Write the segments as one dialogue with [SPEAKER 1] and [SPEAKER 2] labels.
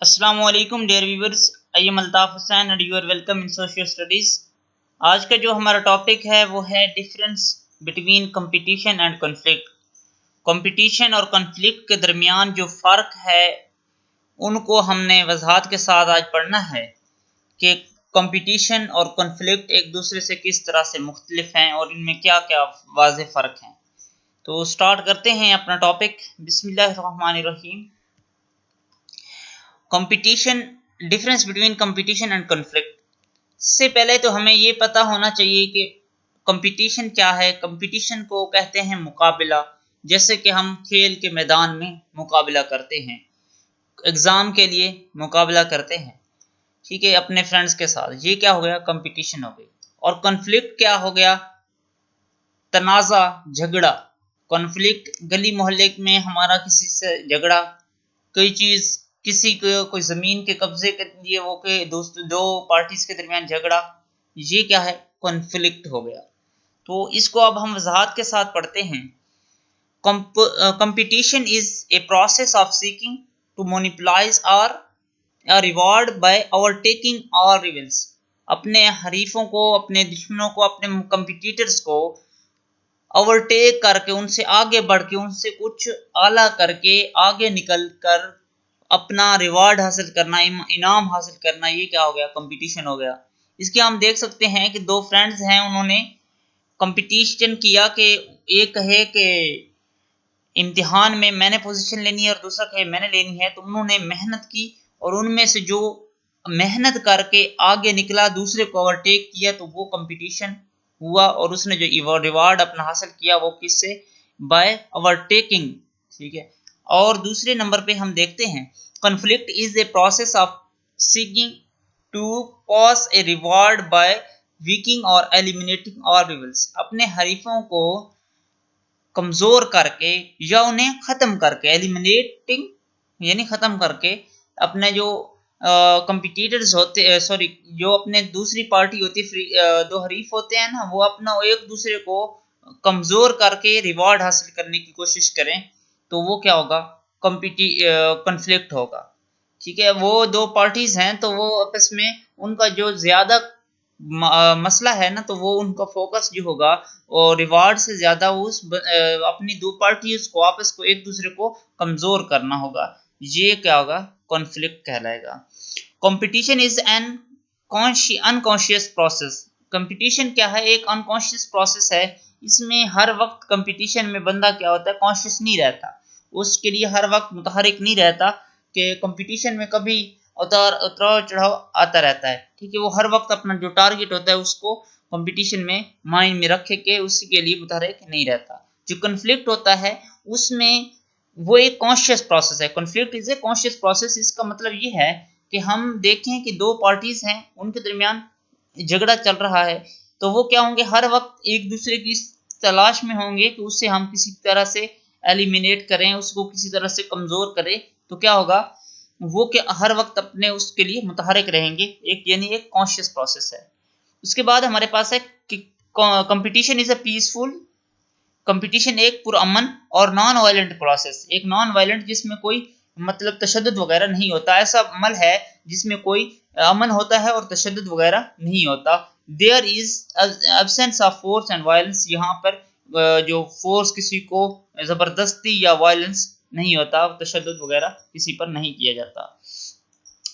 [SPEAKER 1] अस्सलामुअलैकुम dear viewers, I am Altaf Hussain and you are welcome in social studies. आज का जो हमारा टॉपिक है वो है difference between competition and conflict. Competition और कॉन्फ्लिक्ट के दरमियान जो फ़र्क है उनको हमने वजाहत के साथ आज पढ़ना है कि कंपटीशन और कॉन्फ्लिक्ट एक दूसरे से किस तरह से मुख्तलिफ हैं और इनमें क्या क्या वाज़ेह फ़र्क हैं। तो स्टार्ट करते हैं अपना टॉपिक। बिस्मिल्लाहिर्रहमानिर्रहीम। Competition, difference between competition and conflict. से पहले तो हमें ये पता होना चाहिए कि कंपटीशन क्या है। कंपटीशन को कहते हैं मुकाबला, जैसे कि हम खेल के मैदान में मुकाबला करते हैं, एग्ज़ाम के लिए मुकाबला करते हैं, ठीक है, अपने फ्रेंड्स के साथ। ये क्या हो गया? कंपटीशन हो गई। और कॉन्फ्लिक्ट क्या हो गया? तनाज़ा, झगड़ा। कॉन्फ्लिक्ट गली मोहल्ले में हमारा किसी से झगड़ा, कोई चीज़, किसी को कोई ज़मीन के कब्जे के लिए वो के दो पार्टीज के दरमियान झगड़ा, ये क्या है? कॉन्फ्लिक्ट हो गया। तो इसको अब हम वजाहत के साथ पढ़ते हैं। Competition is a process of seeking to monopolise or reward by overtaking our rivals. अपने हरीफों को, अपने दुश्मनों को, अपने कंपिटिटर्स को ओवरटेक करके, उनसे आगे बढ़ के, उनसे कुछ आला करके, आगे निकल कर अपना रिवार्ड हासिल करना, इनाम हासिल करना, ये क्या हो गया? कंपटीशन हो गया। इसके हम देख सकते हैं कि दो फ्रेंड्स हैं, उन्होंने कंपटीशन किया कि एक कहे कि इम्तिहान में मैंने पोजीशन लेनी है और दूसरा कहे मैंने लेनी है। तो उन्होंने मेहनत की और उनमें से जो मेहनत करके आगे निकला, दूसरे को ओवरटेक किया, तो वो कंपटीशन हुआ। और उसने जो रिवार्ड अपना हासिल किया वो किससे? बाय ओवरटेकिंग, ठीक है। और दूसरे नंबर पे हम देखते हैं conflict is a process of seeking to pause a reward by weakening और एलिमिनेटिंग और रिवल्स। अपने हरीफों को कमजोर करके या उन्हें खत्म करके, एलिमिनेटिंग यानी खत्म करके, अपने जो कंपिटिटर्स होते, सॉरी, जो अपने दूसरी पार्टी होती है, दो हरीफ होते हैं ना, वो अपना एक दूसरे को कमजोर करके रिवॉर्ड हासिल करने की कोशिश करें, तो वो क्या होगा? कॉन्फ्लिक्ट होगा, ठीक है। वो दो पार्टीज हैं तो वो आपस में उनका जो ज्यादा मसला है ना, तो वो उनका फोकस जो होगा और रिवार्ड से ज्यादा उस अपनी दो पार्टीज को, आपस को, एक दूसरे को कमजोर करना होगा। ये क्या होगा? कॉन्फ्लिक्ट कहलाएगा। Competition is an unconscious process. Competition क्या है? एक अनकॉन्शियस प्रोसेस है। इसमें हर वक्त कंपटीशन में बंदा क्या होता है? कॉन्शियस नहीं रहता, उसके लिए हर वक्त मुतहरिक नहीं रहता कि कंपटीशन में कभी उतार चढ़ाव आता रहता है, ठीक है। वो हर वक्त अपना जो टारगेट होता है उसको कंपटीशन में माइंड में रखे के उसी के लिए मुतहरिक नहीं रहता। जो कन्फ्लिक्ट होता है उसमें वो एक कॉन्शियस प्रोसेस है। Conflict is a conscious process. इसका मतलब ये है कि हम देखें कि दो पार्टीज हैं, उनके दरमियान झगड़ा चल रहा है, तो वो क्या होंगे? हर वक्त एक दूसरे की तलाश में होंगे कि उससे हम किसी तरह से एलिमिनेट करें, उसको किसी तरह से कमजोर करें। तो क्या होगा? वो क्या हर वक्त अपने उसके लिए मुतहरिक रहेंगे, एक यानी एक कॉन्शियस प्रोसेस है। उसके बाद हमारे पास है कि competition is a peaceful. Competition एक पुरअमन और नॉन वायलेंट प्रोसेस, एक नॉन वायलेंट जिसमें कोई मतलब तशद्दुद वगैरह नहीं होता, ऐसा अमल है जिसमें कोई अमन होता है और तशद्दुद वगैरह नहीं होता। There is absence of force and violence. यहाँ पर जो फोर्स, किसी को जबरदस्ती या वायलेंस नहीं होता, तशद्दुद वगैरह किसी पर नहीं किया जाता।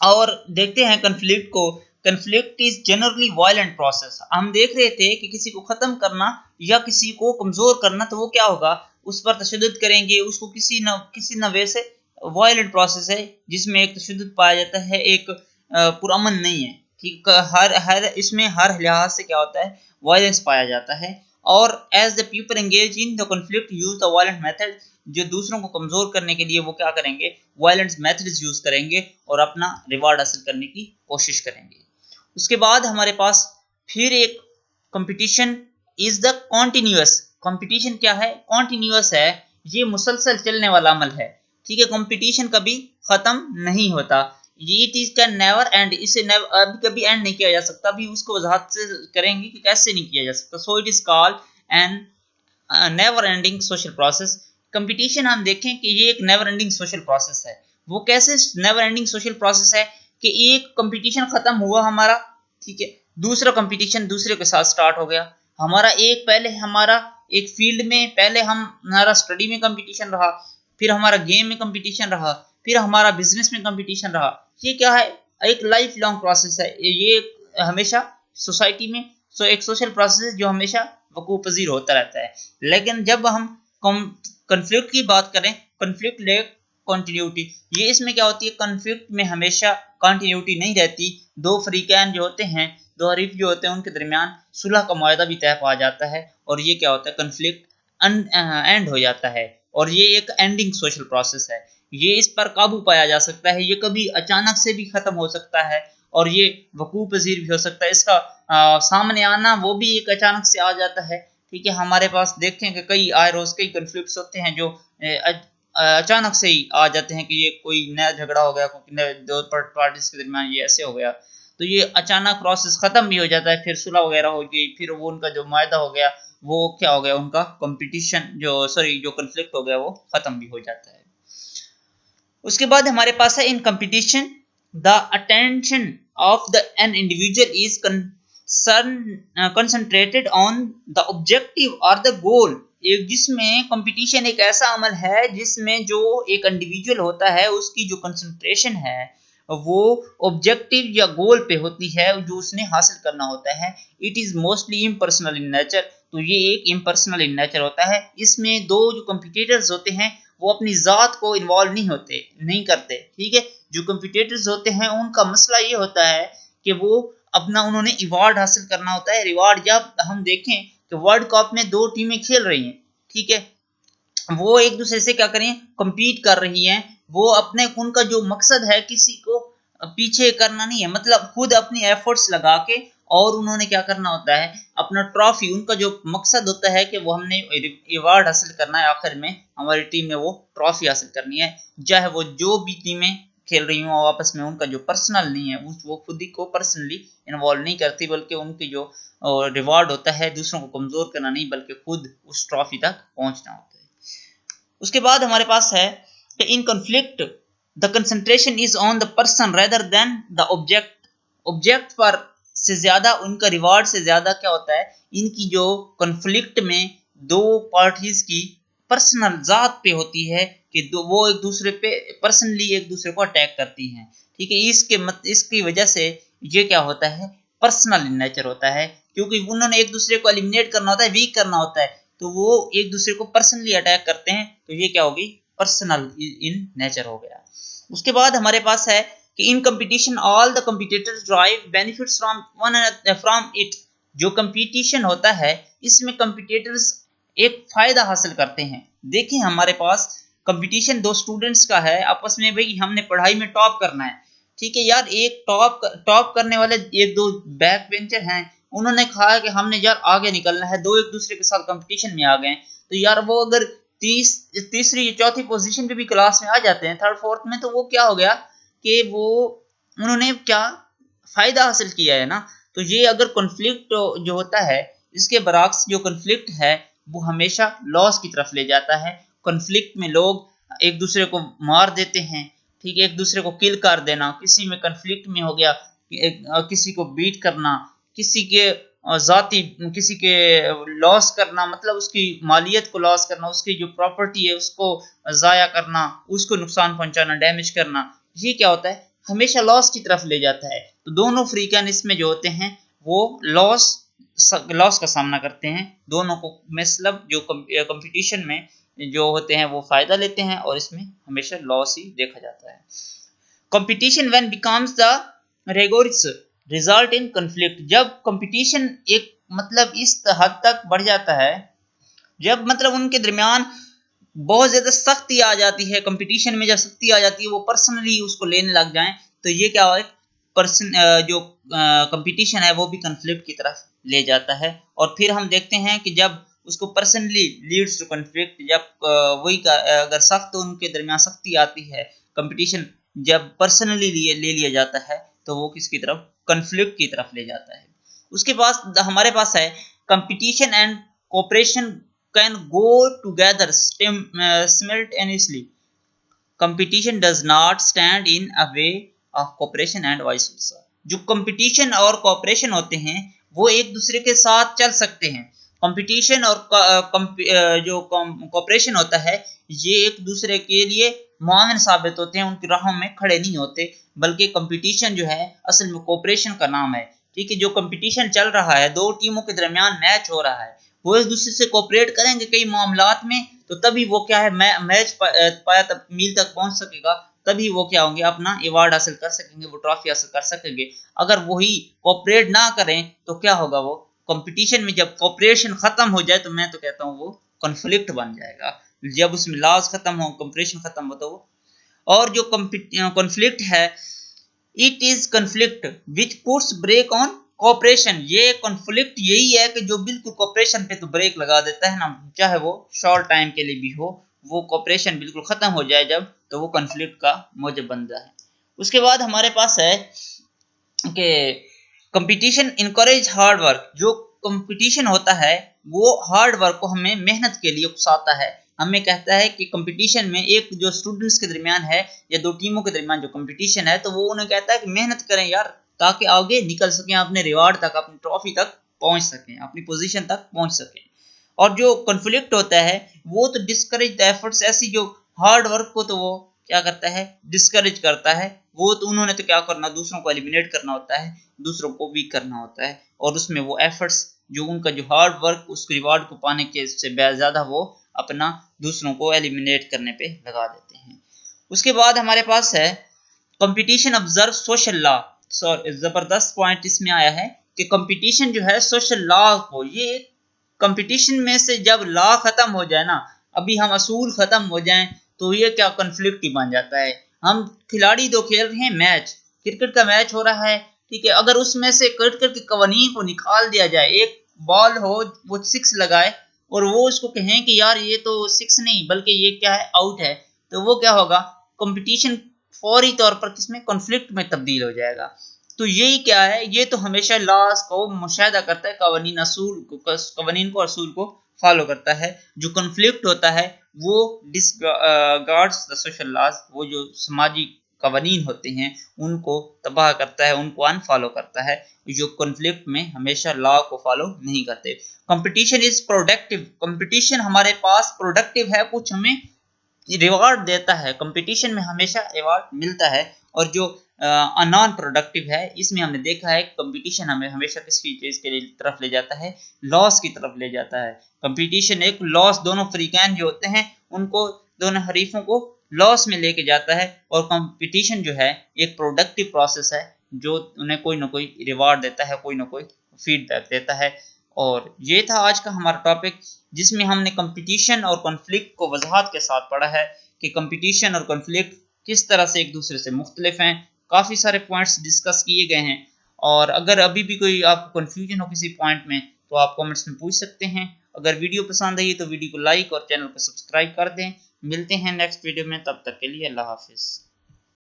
[SPEAKER 1] और देखते हैं कन्फ्लिक्ट को। Conflict is generally violent process. हम देख रहे थे कि किसी को ख़त्म करना या किसी को कमज़ोर करना, तो वो क्या होगा? उस पर तशद्दुद करेंगे, उसको किसी न वे से वायलेंट प्रोसेस है जिसमें एक तशद्दुद पाया जाता है, एक पुरअमन नहीं है, ठीक। हर इसमें हर लिहाज से क्या होता है? वायलेंस पाया जाता है। और as the people engage in the conflict use the violent method. जो दूसरों को कमजोर करने के लिए वो क्या करेंगे? वायलेंस मेथड्स यूज करेंगे और अपना रिवार्ड हासिल करने की कोशिश करेंगे। उसके बाद हमारे पास फिर एक competition is the continuous. Competition क्या है? कॉन्टिन्यूअस है, ये मुसलसल चलने वाला अमल है, ठीक है। कंपटीशन कभी खत्म नहीं होता, ये चीज का नेवर एंड, इसे अभी कभी एंड नहीं किया जा सकता। अभी उसको वजाहत से करेंगे कि कैसे नहीं किया जा सकता। So it is called an never ending social process. Competition हम देखें कि ये एक नेवर एंडिंग सोशल प्रोसेस है। वो कैसे नेवर एंडिंग सोशल प्रोसेस है कि एक कंपटीशन खत्म हुआ हमारा, ठीक है, दूसरा कंपटीशन दूसरे के साथ स्टार्ट हो गया। हमारा एक पहले हमारा एक फील्ड में पहले हमारा स्टडी में कंपटीशन रहा, फिर हमारा गेम में कंपटीशन रहा, फिर हमारा बिजनेस में कंपटीशन रहा। ये क्या है, एक लाइफ लॉन्ग प्रोसेस है ये हमेशा सोसाइटी में। सो एक सोशल प्रोसेस जो हमेशा वकूफ पजीर होता रहता है। लेकिन जब हम कन्फ्लिक्ट की बात करें, कन्फ्लिक्ट लेक कंटिन्यूटी, ये इसमें क्या होती है, कन्फ्लिक्ट में हमेशा कंटिन्यूटी नहीं रहती। दो फ्रीकैन जो होते हैं, दो हरीफ जो होते हैं, उनके दरमियान सुलह का मुआहदा भी तय पा जाता है और ये क्या होता है, कन्फ्लिक्ट एंड हो जाता है और ये एक एंडिंग सोशल प्रोसेस है। ये इस पर काबू पाया जा सकता है, ये कभी अचानक से भी खत्म हो सकता है और ये वकूफ पजीर भी हो सकता है। इसका सामने आना वो भी एक अचानक से आ जाता है, ठीक है। हमारे पास देखें कि कई आए रोज कई कन्फ्लिक्ट्स होते हैं जो अचानक से ही आ जाते हैं कि ये कोई नया झगड़ा हो गया, कोई दो पार्टीज के दरमियान ये ऐसे हो गया, तो ये अचानक प्रोसेस खत्म भी हो जाता है, फिर सुलह वगैरह हो गई, फिर वो उनका जो मुआहदा हो गया वो क्या हो गया, उनका कंपटीशन जो कन्फ्लिक्ट हो गया वो खत्म भी हो जाता है। उसके बाद हमारे पास है in competition the attention of the an individual is concentrated on the objective और द गोल। एक जिसमें कंपटीशन एक ऐसा अमल है जिसमें जो एक इंडिविजुअल होता है उसकी जो कंसंट्रेशन है वो ऑब्जेक्टिव या गोल पे होती है जो उसने हासिल करना होता है। It is mostly impersonal in nature, तो ये एक इम्पर्सनल इन नेचर होता है। इसमें दो जो कंपटीटर्स होते हैं वो अपनी ज़ात को इन्वॉल्व नहीं करते, ठीक है। जो कंपटीटर्स होते हैं उनका मसला ये होता है कि वो अपना उन्होंने रिवार्ड हासिल करना होता है। रिवार्ड जब हम देखें कि वर्ल्ड कप में दो टीमें खेल रही हैं, ठीक है, वो एक दूसरे से क्या करें, compete कर रही हैं। वो अपने उनका जो मकसद है किसी को पीछे करना नहीं है, मतलब खुद अपनी एफर्ट्स लगा के और उन्होंने क्या करना होता है, अपना ट्रॉफी, उनका जो मकसद होता है कि वो हमने रिवार्ड हासिल करना है, आखिर में हमारी टीम में वो ट्रॉफी हासिल करनी है। चाहे वो जो भी टीमें खेल रही हूँ आपस में, उनका जो पर्सनल नहीं है वो खुद ही को पर्सनली इन्वॉल्व नहीं करती, बल्कि उनकी जो रिवार्ड होता है दूसरों को कमजोर करना नहीं बल्कि खुद उस ट्रॉफी तक पहुंचना होता है। उसके बाद हमारे पास है कि in conflict the concentration is on the person rather than the object. Object पर से ज्यादा, उनका रिवार्ड से ज्यादा क्या होता है, इनकी जो कॉन्फ्लिक्ट में दो पार्टीज की पर्सनल जात पे होती है कि वो एक दूसरे पे पर्सनली एक दूसरे को अटैक करती हैं, ठीक है। इसकी वजह से ये क्या होता है, पर्सनल इन नेचर होता है, क्योंकि उन्होंने एक दूसरे को एलिमिनेट करना होता है, वीक करना होता है, तो वो एक दूसरे को पर्सनली अटैक करते हैं, तो ये क्या होगी, पर्सनल इन नेचर हो गया। उसके बाद हमारे पास है कि in competition all the competitors drive benefits from it. जो कंपटीशन होता है इसमें कंपटीटर्स एक फायदा हासिल करते हैं। देखिए हमारे पास कंपटीशन दो स्टूडेंट्स का है आपस में, भाई हमने पढ़ाई में टॉप करना है, ठीक है यार। एक टॉप करने वाले एक दो बैक बेंचर हैं, उन्होंने कहा कि हमने यार आगे निकलना है, दो एक दूसरे के साथ कंपटीशन में आ गए, तो यार वो अगर तीसरी या चौथी पोजीशन पे भी क्लास में आ जाते हैं, थर्ड फोर्थ में, तो वो क्या हो गया कि वो उन्होंने क्या फायदा हासिल किया है ना। तो ये अगर कॉन्फ्लिक्ट जो होता है इसके बरक्स जो कॉन्फ्लिक्ट है वो हमेशा लॉस की तरफ ले जाता है। कॉन्फ्लिक्ट में लोग एक दूसरे को मार देते हैं, ठीक है, एक दूसरे को किल कर देना, किसी में कॉन्फ्लिक्ट में हो गया किसी को बीट करना, किसी के जाती किसी के लॉस करना, मतलब उसकी मालियत को लॉस करना, उसकी जो प्रॉपर्टी है उसको ज़ाया करना, उसको नुकसान पहुंचाना, डैमेज करना, ये क्या होता है, हमेशा लॉस की तरफ ले जाता है। तो दोनों फ्रीकैन इसमें जो होते हैं वो लॉस का सामना करते हैं। दोनों को मतलब जो कंपटीशन में जो होते हैं वो फायदा लेते हैं और इसमें हमेशा लॉस ही देखा जाता है। Competition when becomes the rigorous result in conflict. जब कंपटीशन एक मतलब इस हद तक बढ़ जाता है, जब मतलब उनके दरमियान बहुत ज्यादा सख्ती आ जाती है, कंपटीशन में जब सख्ती आ जाती है, वो पर्सनली उसको लेने लग जाएं, तो ये क्या है, पर्सन जो कंपटीशन है वो भी कन्फ्लिक्ट की तरफ ले जाता है। और फिर हम देखते हैं कि जब उसको पर्सनली लीड्स टू कन्फ्लिक्ट, जब अगर सख्त उनके दरमियान सख्ती आती है, कंपटीशन जब पर्सनली ले लिया जाता है, तो वो किसकी तरफ, कन्फ्लिक्ट की तरफ ले जाता है। उसके बाद हमारे पास है competition and cooperation can go together simultaneously. Competition does not stand in a way of cooperation and vice versa. जो कंपटीशन और कोऑपरेशन होते हैं वो एक दूसरे के साथ चल सकते हैं। कंपटीशन और जो कोऑपरेशन होता है ये एक दूसरे के लिए मुआविन साबित होते हैं, उनकी राहों में खड़े नहीं होते, बल्कि कंपटीशन जो है असल में कोऑपरेशन का नाम है। ठीक है, जो कंपटीशन चल रहा है, दो टीमों के दरमियान मैच हो रहा है, वो एक दूसरे से कोऑपरेट करेंगे कई मामलात में, तो तभी वो क्या है मैच पाया तक मील तक पहुंच सकेगा, तभी वो क्या होंगे अपना अवार्ड हासिल कर सकेंगे, वो ट्रॉफी हासिल कर सकेंगे। अगर वही कोऑपरेट ना करें तो क्या होगा, वो कंपटीशन में जब कोऑपरेशन खत्म हो जाए तो मैं तो कहता हूँ वो कॉन्फ्लिक्ट बन जाएगा। जब उसमें लॉज खत्म हो, कोऑपरेशन खत्म हो, तो वो और जो कॉन्फ्लिक्ट है, it is conflict which puts brake on cooperation. ये कॉन्फ्लिक्ट यही है कि जो बिल्कुल कोऑपरेशन पे तो ब्रेक लगा देता है ना, चाहे वो शॉर्ट टाइम के लिए भी हो, वो कोऑपरेशन बिल्कुल खत्म हो जाए जब, तो वो कॉन्फ्लिक्ट का मौजब बनता है। उसके बाद हमारे पास है कि कंपटीशन इनकरेज हार्ड वर्क। जो कंपटीशन होता है वो हार्ड वर्क को हमें मेहनत के लिए उकसाता है, हमें कहता है कि कंपटीशन में एक जो स्टूडेंट्स के दरमियान है या दो टीमों के दरमियान जो कंपटीशन है, तो वो उन्हें कहता है कि मेहनत करें यार, ताकि आगे निकल सकें, अपने रिवार्ड तक, अपनी ट्रॉफी तक पहुंच सकें, अपनी पोजीशन तक पहुंच सकें। और जो कॉन्फ्लिक्ट होता है वो तो डिस्करेज द एफर्ट्स, ऐसी जो हार्ड वर्क को तो वो क्या करता है, डिस्करेज करता है। वो तो उन्होंने तो क्या करना, दूसरों को एलिमिनेट करना होता है, दूसरों को वीक करना होता है, और उसमें वो एफर्ट्स जो उनका जो हार्ड वर्क उस रिवार्ड को पाने के से ज्यादा वो अपना दूसरों को एलिमिनेट करने पे लगा देते हैं। उसके बाद हमारे पास है कंपटीशन ऑब्जर्व सोशल लॉ। जबरदस्त पॉइंट इसमें आया है कि कंपटीशन जो है सोशल लॉ को, ये कंपटीशन में से जब लॉ खत्म हो जाए ना, अभी हम असूल खत्म हो जाएं, तो ये क्या कॉन्फ्लिक्ट ही बन जाता है। हम खिलाड़ी दो खेल रहे हैं मैच, क्रिकेट का मैच हो रहा है, ठीक है, अगर उसमें से क्रिकेट के कवानीन को निकाल दिया जाए, एक बॉल हो वो सिक्स लगाए और वो उसको कहें कि यार ये तो सिक्स नहीं बल्कि ये क्या है, आउट है, तो वो क्या होगा, कंपटीशन फौरी तौर पर किसमें, कॉन्फ्लिक्ट में तब्दील हो जाएगा। तो यही क्या है, ये तो हमेशा लॉस को मुशाहिदा करता है, कवानीन को असूल को फॉलो करता है। जो कॉन्फ्लिक्ट होता है वो डिसगार्ड्स द सोशल लॉज, वो जो समाजी कवानीन होते हैं उनको तबाह करता है, उनको अनफॉलो करता है, जो कॉन्फ्लिक्ट में हमेशा लॉ को फॉलो नहीं करते। कंपटीशन इज प्रोडक्टिव, कंपटीशन हमारे पास प्रोडक्टिव है, कुछ हमें रिवार्ड देता है, कंपटीशन में हमेशा रिवार्ड मिलता है। और जो नॉन प्रोडक्टिव है, इसमें हमने देखा है कंपटीशन हमें हमेशा किसी चीज के तरफ ले जाता है, लॉस की तरफ ले जाता है। कंपटीशन एक लॉस, दोनों फ्रीकैन जो होते हैं उनको, दोनों हरीफों को लॉस में लेके जाता है, और कंपटीशन जो है एक प्रोडक्टिव प्रोसेस है जो उन्हें कोई ना कोई रिवार्ड देता है, कोई ना कोई फीडबैक देता है। और ये था आज का हमारा टॉपिक, जिसमें हमने कंपटीशन और कॉन्फ्लिक्ट को वजाहत के साथ पढ़ा है कि कंपटीशन और कॉन्फ्लिक्ट किस तरह से एक दूसरे से मुख्तलिफ हैं। काफ़ी सारे पॉइंट्स डिस्कस किए गए हैं, और अगर अभी भी कोई आपको कन्फ्यूजन हो किसी पॉइंट में तो आप कमेंट्स में पूछ सकते हैं। अगर वीडियो पसंद आई तो वीडियो को लाइक और चैनल को सब्सक्राइब कर दें। मिलते हैं नेक्स्ट वीडियो में, तब तक के लिए अल्लाह हाफिज़।